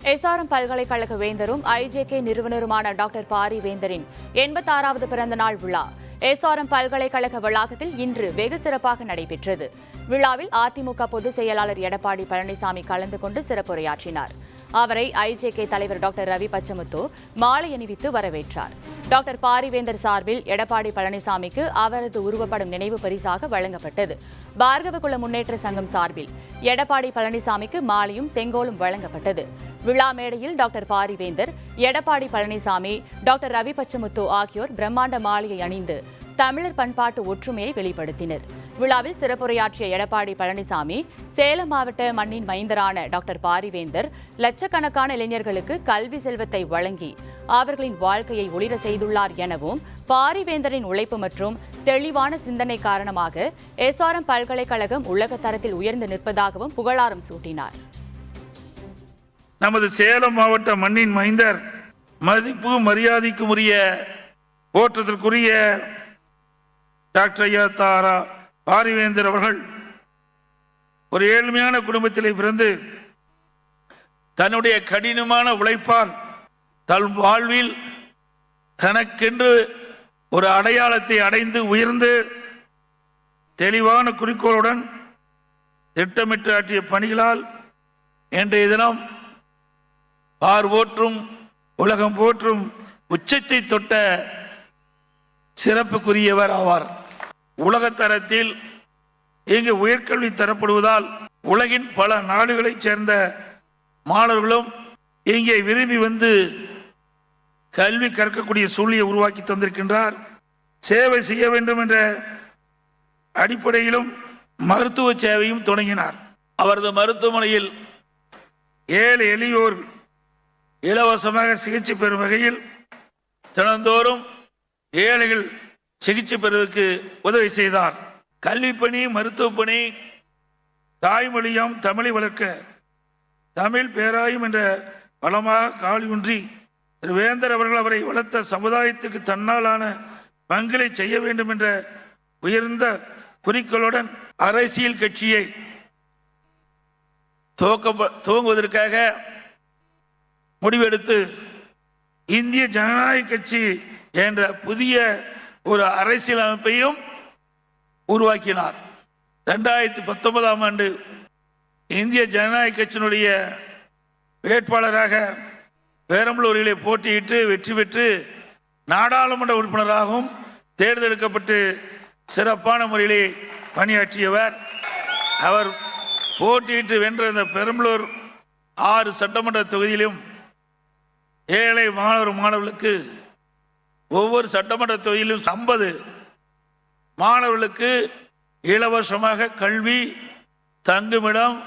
SRM பல்கலைக்கழக வேந்தரும் IJK நிறுவனருமான doctor பாரிவேந்தரின் 86வது பிறந்த நாள் விழா எஸ்ஆர்எம் பல்கலைக்கழக வளாகத்தில் இன்று வெகு சிறப்பாக நடைபெற்றது. விழாவில் அதிமுக பொதுச் செயலாளர் எடப்பாடி பழனிசாமி கலந்து கொண்டு சிறப்புரையாற்றினார். அவரை ஐஜேகே தலைவர் டாக்டர் ரவி பச்சமுத்து மாலை அணிவித்து வரவேற்றார். டாக்டர் பாரிவேந்தர் சார்பில் எடப்பாடி பழனிசாமிக்கு அவரது உருவப்படும் நினைவு பரிசாக வழங்கப்பட்டது. பார்கவகுல முன்னேற்ற சங்கம் சார்பில் எடப்பாடி பழனிசாமிக்கு மாலையும் செங்கோலும் வழங்கப்பட்டது. விழா மேடையில் டாக்டர் பாரிவேந்தர், எடப்பாடி பழனிசாமி, டாக்டர் ரவி பச்சமுத்து ஆகியோர் பிரம்மாண்ட மாலையை அணிந்து தமிழர் பண்பாட்டு ஒற்றுமையை வெளிப்படுத்தினர். விழாவில் சிறப்புரையாற்றிய எடப்பாடி பழனிசாமி, சேலம் மாவட்ட மண்ணின் மைந்தரான டாக்டர் பாரிவேந்தர் லட்சக்கணக்கான இளைஞர்களுக்கு கல்வி செல்வத்தை வழங்கி அவர்களின் வாழ்க்கையை ஒளிர செய்துள்ளார் எனவும், பாரிவேந்தரின் உழைப்பு மற்றும் தெளிவான சிந்தனை காரணமாக எஸ்ஆர்எம் பல்கலைக்கழகம் உலக தரத்தில் உயர்ந்து நிற்பதாகவும் புகழாரம் சூட்டினார். நமது சேலம் மாவட்ட மண்ணின் மைந்தர், மதிப்பு மரியாதைக்கும் உரிய போற்றத்திற்குரிய டாக்டர் ஐயா தாரா பாரிவேந்தர் அவர்கள் ஒரு ஏழ்மையான குடும்பத்திலே பிறந்து தன்னுடைய கடினமான உழைப்பால் தன் வாழ்வில் தனக்கென்று ஒரு அடையாளத்தை அடைந்து உயர்ந்து தெளிவான குறிக்கோளுடன் திட்டமிட்டு ஆற்றிய பணிகளால் இன்றைய தினம் போற்றும் உலகம் போற்றும் உச்சத்தை தொட்ட சிறப்புக்குரியவர் ஆவார். உலகத்தரத்தில் இங்கு உயர்கல்வி தரப்படுவதால் உலகின் பல நாடுகளைச் சேர்ந்த மாணவர்களும் இங்கே விரும்பி வந்து கல்வி கற்கக்கூடிய சூழ்நிலையை உருவாக்கி தந்திருக்கின்றார். சேவை செய்ய வேண்டும் என்ற அடிப்படையிலும் மருத்துவ சேவையும் தொடங்கினார். அவரது மருத்துவமனையில் ஏழை எளியோர் இலவசமாக சிகிச்சை பெறும் வகையில் தினந்தோறும் ஏழைகள் சிகிச்சை பெறுவதற்கு உதவி செய்தார். கல்வி பணி, மருத்துவ பணி, தாய்மொழியாம் தமிழை வளர்க்க தமிழ் பேராயும் என்ற பலமாக காலியூன்றி திரு வேந்தர் அவர்கள் அவரை வளர்த்த சமுதாயத்துக்கு தன்னாலான பங்களை செய்ய வேண்டும் என்ற உயர்ந்த குறிக்கோளுடன் அரசியல் கட்சியை துவங்குவதற்காக முடிவெடுத்து இந்திய ஜனநாயக கட்சி என்ற புதிய ஒரு அரசியல் அமைப்பையும் உருவாக்கினார். 2019ஆம் ஆண்டு இந்திய ஜனநாயக கட்சியினுடைய வேட்பாளராக பெரம்பலூரிலே போட்டியிட்டு வெற்றி பெற்று நாடாளுமன்ற உறுப்பினராகவும் தேர்ந்தெடுக்கப்பட்டு சிறப்பான முறையிலே பணியாற்றியவர். அவர் போட்டியிட்டு வென்ற இந்த பெரம்பலூர் 6 சட்டமன்ற தொகுதியிலும் ஏழை மாணவர்களுக்கு ஒவ்வொரு சட்டமன்ற தொகுதியிலும் 50 மாணவர்களுக்கு இலவசமாக கல்வி, தங்குமிடம்,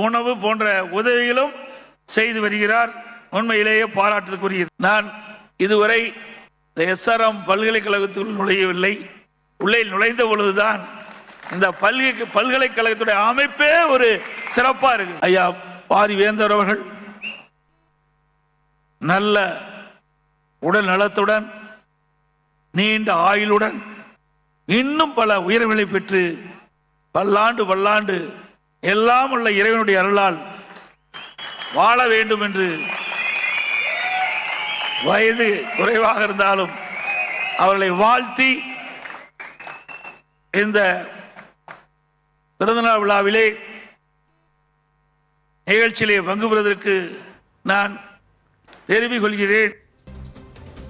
உணவு போன்ற உதவிகளும் செய்து வருகிறார். உண்மையிலேயே பாராட்டுக்குரியது. நான் இதுவரை எஸ்ஆர்எம் பல்கலைக்கழகத்தில் நுழையவில்லை. உள்ளே நுழைந்த பொழுதுதான் இந்த பல்கலைக்கழகத்துடைய அமைப்பே ஒரு சிறப்பா இருக்கு. ஐயா பாரிவேந்தர் அவர்கள் நல்ல உடல் நலத்துடன் நீண்ட ஆயுளுடன் இன்னும் பல உயர்வுகளை பெற்று பல்லாண்டு எல்லாம் உள்ள இறைவனுடைய அருளால் வாழ வேண்டும் என்று வயது குறைவாக இருந்தாலும் அவர்களை வாழ்த்தி இந்த பிறந்தநாள் விழாவிலே நிகழ்ச்சியிலே பங்கு பெறுவதற்கு நான் பெருமை கொள்கிறேன்.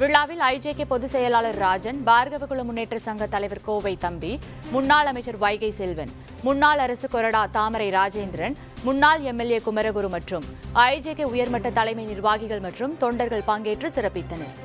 விழாவில் ஐஜேகே பொதுச் செயலாளர் ராஜன், பார்கவகுல முன்னேற்ற சங்க தலைவர் கோவை தம்பி, முன்னாள் அமைச்சர் வைகை செல்வன், முன்னாள் அரசு கொறடா தாமரை ராஜேந்திரன், முன்னாள் எம்எல்ஏ குமரகுரு மற்றும் ஐஜேகே உயர்மட்ட தலைமை நிர்வாகிகள் மற்றும் தொண்டர்கள் பங்கேற்று சிறப்பித்தனர்.